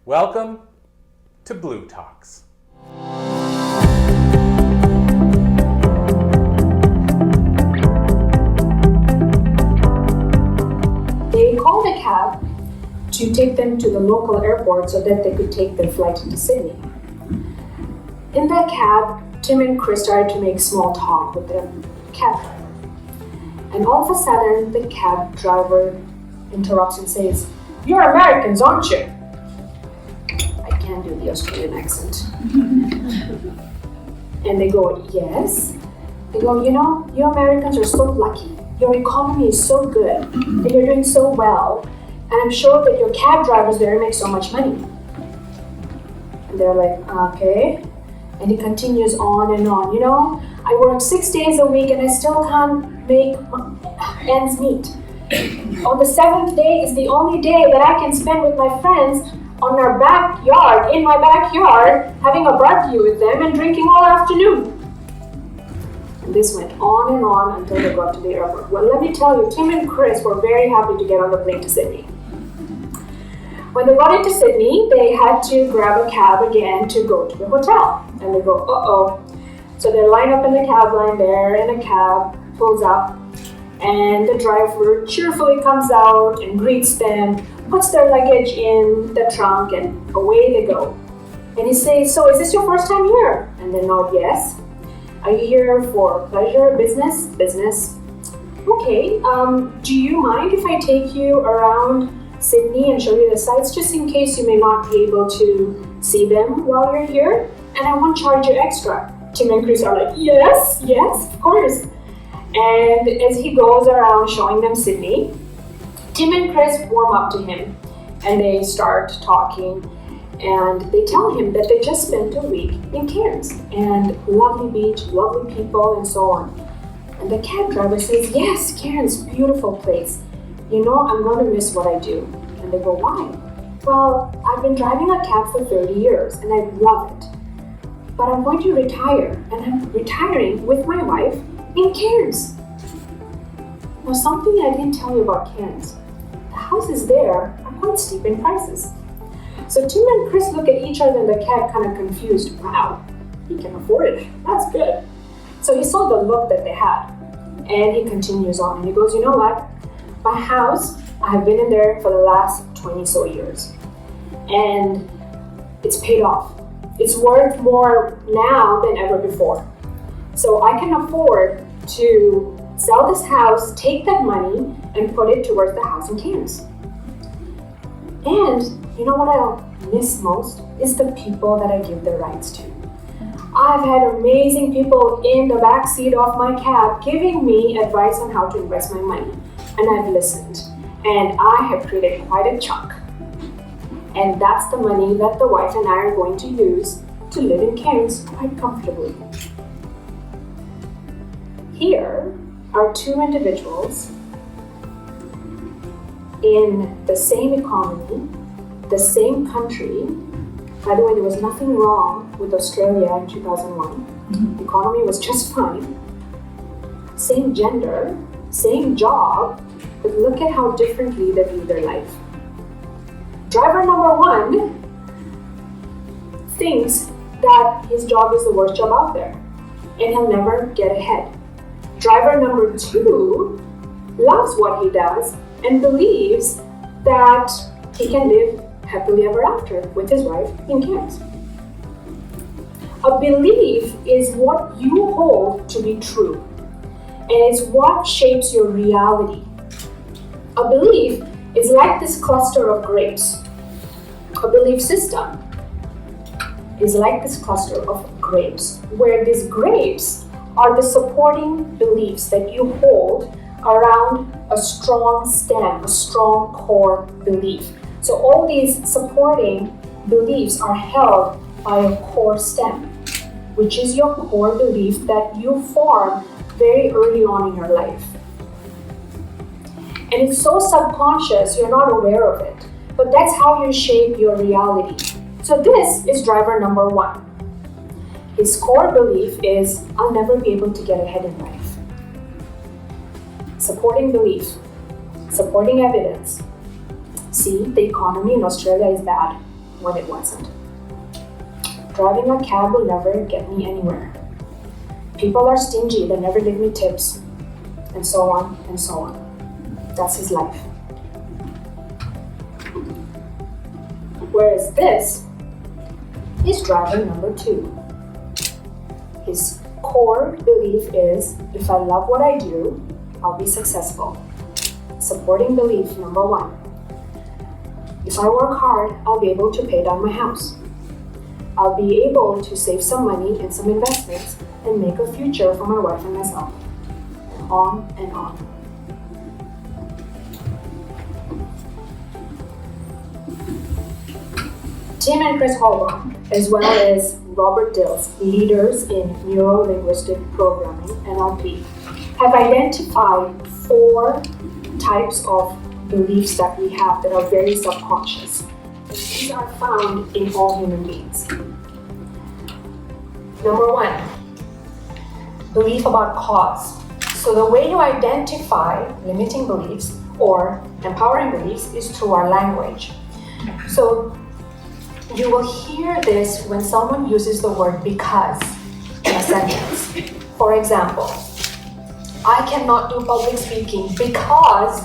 Welcome to Blue Talks. They called a cab to take them to the local airport so that they could take their flight into Sydney. In that cab, Tim and Chris started to make small talk with the cab driver. And all of a sudden, the cab driver interrupts and says, "You're Americans, aren't you?" I can't do the Australian accent. And they go, "Yes." They go, "You Americans are so lucky. Your economy is so good, and you're doing so well. And I'm sure that your cab drivers there make so much money." And they're like, "Okay." And he continues on and on. I work 6 days a week and I still can't make ends meet. On the 7th day is the only day that I can spend with my friends on our backyard, in my backyard, having a barbecue with them and drinking all afternoon. And this went on and on until they got to the airport. Well, let me tell you, Tim and Chris were very happy to get on the plane to Sydney. When they got into Sydney, they had to grab a cab again to go to the hotel. And they go, uh-oh. So they line up in the cab line there, and a cab pulls up, and the driver cheerfully comes out and greets them, puts their luggage in the trunk, and away they go. And he says, "So is this your first time here?" And they nod, "Yes." "Are you here for pleasure, business?" "Business." "Okay, do you mind if I take you around Sydney and show you the sights, just in case you may not be able to see them while you're here? And I won't charge you extra." Tim and Chris are like, yes, of course. And as he goes around showing them Sydney, Tim and Chris warm up to him and they start talking, and they tell him that they just spent a week in Cairns and lovely beach, lovely people, and so on. And the cab driver says, "Yes, Cairns, beautiful place. I'm going to miss what I do." And they go, "Why?" "Well, I've been driving a cab for 30 years and I love it. But I'm going to retire, and I'm retiring with my wife in Cairns." Now, something I didn't tell you about Cairns. The houses there are quite steep in prices. So Tim and Chris look at each other in the cab kind of confused. Wow, he can afford it. That's good. So he saw the look that they had, and he continues on. And he goes, "You know what? My house, I have been in there for the last 20 so years, and it's paid off. It's worth more now than ever before. So I can afford to sell this house, take that money, and put it towards the house in Cairns. And you know what I'll miss most is the people that I give the rights to. I've had amazing people in the back seat of my cab giving me advice on how to invest my money. And I've listened. And I have created quite a chunk. And that's the money that the wife and I are going to use to live in Cairns quite comfortably." Here are two individuals in the same economy, the same country. By the way, there was nothing wrong with Australia in 2001. The economy was just fine. Same gender, same job, but look at how differently they view their life. Driver number one thinks that his job is the worst job out there and he'll never get ahead. Driver number two loves what he does and believes that he can live happily ever after with his wife in Cairns. A belief is what you hold to be true, and it's what shapes your reality. A belief is like this cluster of grapes. A belief system is like this cluster of grapes, where these grapes are the supporting beliefs that you hold around a strong stem, a strong core belief. So all these supporting beliefs are held by a core stem, which is your core belief that you form very early on in your life. And it's so subconscious, you're not aware of it. But that's how you shape your reality. So this is driver number one. His core belief is, I'll never be able to get ahead in life. Supporting belief, supporting evidence. See, the economy in Australia is bad. when it wasn't. Driving a cab will never get me anywhere. People are stingy, they never give me tips, and so on and so on. That's his life. Whereas this is driver number 2. His core belief is, if I love what I do, I'll be successful. Supporting belief number 1. If I work hard, I'll be able to pay down my house. I'll be able to save some money in some investments and make a future for my wife and myself. And on and on. Tim and Chris Holbrook, as well as Robert Dills, leaders in neuro-linguistic programming, NLP, have identified 4 types of beliefs that we have that are very subconscious. These are found in all human beings. Number 1, belief about cause. So the way you identify limiting beliefs or empowering beliefs is through our language. So you will hear this when someone uses the word because in a sentence. For example, I cannot do public speaking because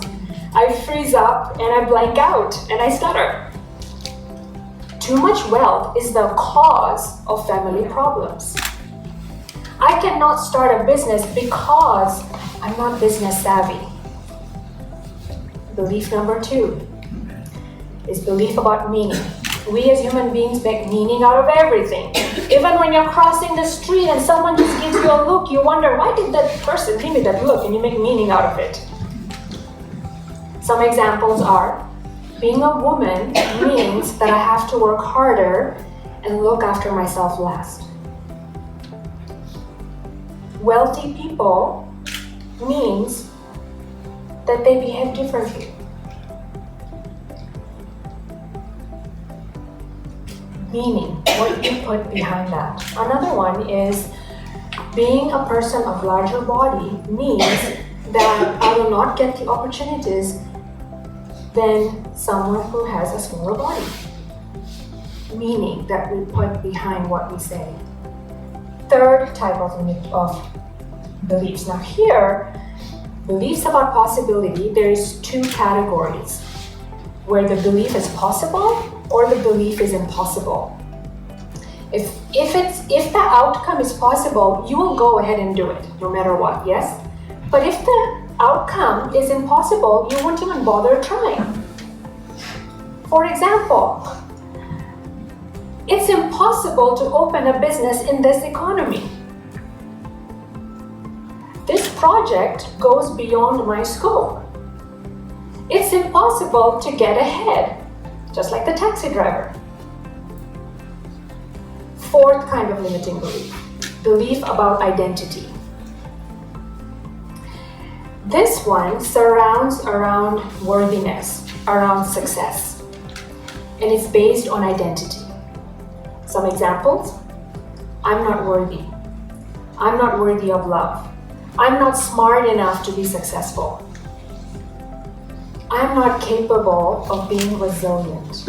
I freeze up and I blank out and I stutter. Too much wealth is the cause of family problems. I cannot start a business because I'm not business savvy. Belief number 2 is belief about meaning. We as human beings make meaning out of everything. Even when you're crossing the street and someone just gives you a look, you wonder, why did that person give me that look? And you make meaning out of it. Some examples are, being a woman means that I have to work harder and look after myself last. Wealthy people means that they behave differently. Meaning, what you put behind that. Another one is, being a person of larger body means that I will not get the opportunities than someone who has a smaller body. Meaning that we put behind what we say. Third type of beliefs. Now here, beliefs about possibility, there is 2 categories, where the belief is possible or the belief is impossible. If the outcome is possible, you will go ahead and do it, no matter what, yes? But if the outcome is impossible, you won't even bother trying. For example, it's impossible to open a business in this economy. This project goes beyond my scope. It's impossible to get ahead, just like the taxi driver. 4th kind of limiting belief, belief about identity. This one surrounds around worthiness, around success, and it's based on identity. Some examples, I'm not worthy. I'm not worthy of love. I'm not smart enough to be successful. I'm not capable of being resilient.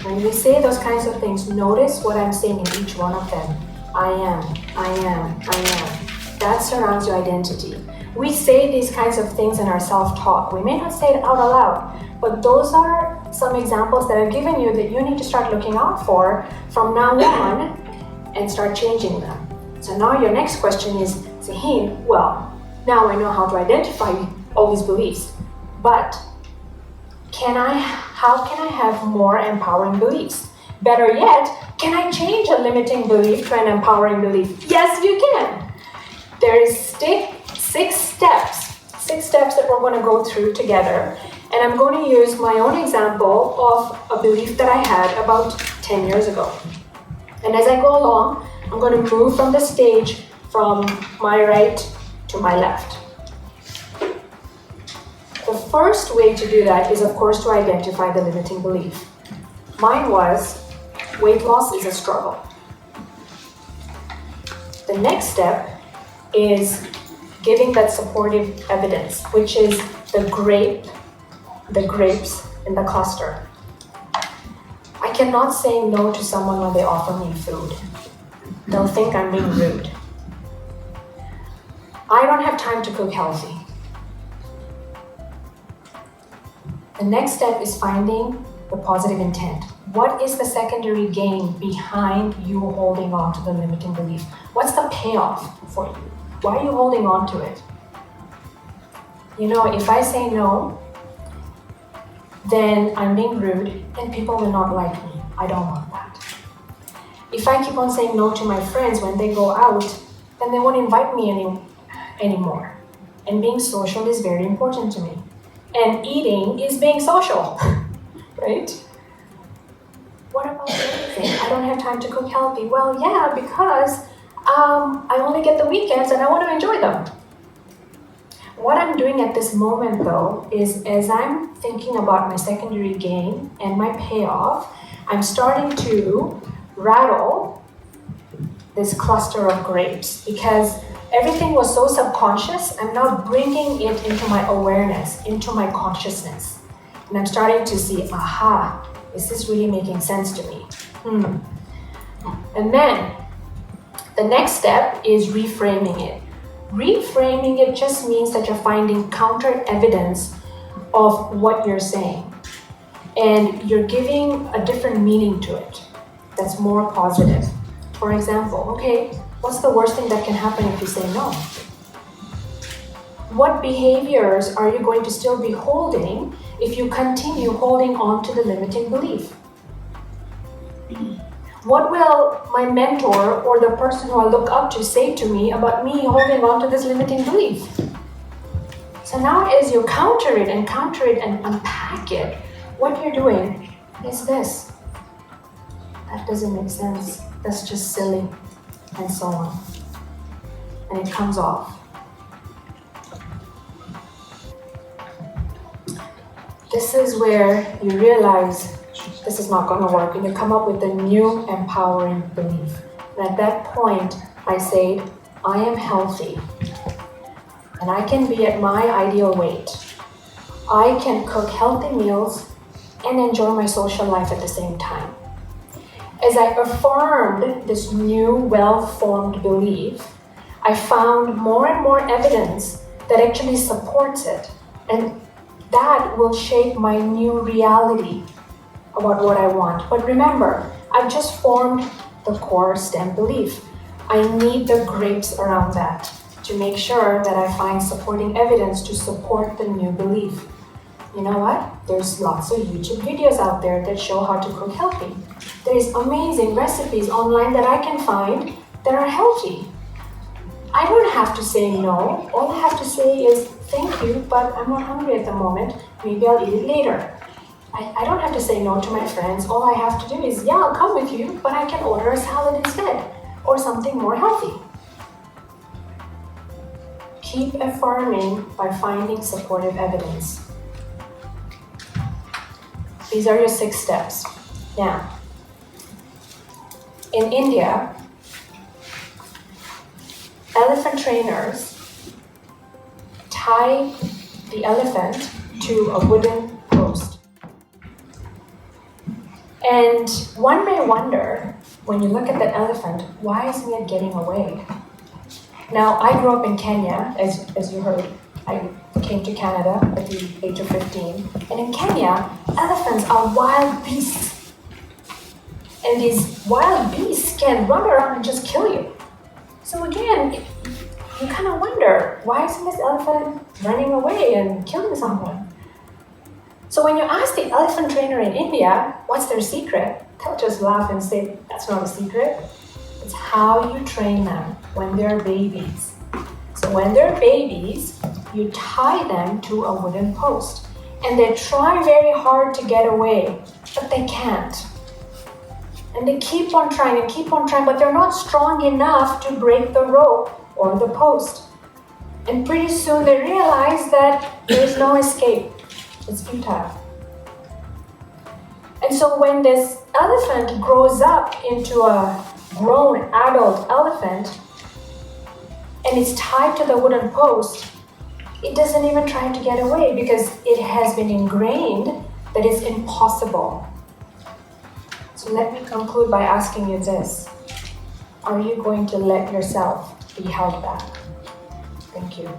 When we say those kinds of things, notice what I'm saying in each one of them. I am. That surrounds your identity. We say these kinds of things in our self-talk. We may not say it out aloud, but those are some examples that I've given you that you need to start looking out for from now on and start changing them. So now your next question is, Zaheen, well, now I know how to identify all these beliefs, but how can I have more empowering beliefs? Better yet, can I change a limiting belief to an empowering belief? Yes, you can. There is 6 steps that we're going to go through together. And I'm going to use my own example of a belief that I had about 10 years ago. And as I go along, I'm going to move from the stage from my right to my left. The first way to do that is, of course, to identify the limiting belief. Mine was, weight loss is a struggle. The next step is giving that supportive evidence, which is the grapes in the cluster. I cannot say no to someone when they offer me food. They'll think I'm being rude. I don't have time to cook healthy. The next step is finding the positive intent. What is the secondary gain behind you holding on to the limiting belief? What's the payoff for you? Why are you holding on to it? You know, if I say no, then I'm being rude and people will not like me. I don't want that. If I keep on saying no to my friends when they go out, then they won't invite me anymore. And being social is very important to me. And eating is being social, right? What about the other thing? I don't have time to cook healthy. Well, yeah, because I only get the weekends and I want to enjoy them. What I'm doing at this moment, though, is as I'm thinking about my secondary gain and my payoff, I'm starting to rattle this cluster of grapes because everything was so subconscious. I'm now bringing it into my awareness, into my consciousness. And I'm starting to see, aha, is this really making sense to me? And then the next step is reframing it. Reframing it just means that you're finding counter evidence of what you're saying. And you're giving a different meaning to it that's more positive. For example, okay, what's the worst thing that can happen if you say no? What behaviors are you going to still be holding if you continue holding on to the limiting belief? What will my mentor or the person who I look up to say to me about me holding on to this limiting belief? So now as you counter it and unpack it, what you're doing is this. That doesn't make sense. That's just silly, and so on. And it comes off. This is where you realize this is not going to work, and you come up with a new empowering belief. And at that point, I say, I am healthy, and I can be at my ideal weight. I can cook healthy meals and enjoy my social life at the same time. As I affirmed this new, well-formed belief, I found more and more evidence that actually supports it, and that will shape my new reality about what I want. But remember, I've just formed the core stem belief. I need the grapes around that to make sure that I find supporting evidence to support the new belief. You know what? There's lots of YouTube videos out there that show how to cook healthy. There's amazing recipes online that I can find that are healthy. I don't have to say no. All I have to say is thank you, but I'm not hungry at the moment. Maybe I'll eat it later. I don't have to say no to my friends. All I have to do is, yeah, I'll come with you, but I can order a salad instead or something more healthy. Keep affirming by finding supportive evidence. These are your 6 steps. Now, in India, elephant trainers tie the elephant to a wooden post. And one may wonder, when you look at that elephant, why isn't it getting away? Now, I grew up in Kenya, as you heard. I came to Canada at the age of 15. And in Kenya, elephants are wild beasts. And these wild beasts can run around and just kill you. So again, you kind of wonder, why isn't this elephant running away and killing someone? So when you ask the elephant trainer in India, what's their secret? They'll just laugh and say, that's not a secret. It's how you train them when they're babies. So when they're babies, you tie them to a wooden post. And they try very hard to get away, but they can't. And they keep on trying, but they're not strong enough to break the rope or the post. And pretty soon they realize that there's no escape. It's futile. And so when this elephant grows up into a grown adult elephant and it's tied to the wooden post, it doesn't even try to get away because it has been ingrained that it's impossible. So let me conclude by asking you this. Are you going to let yourself be held back? Thank you.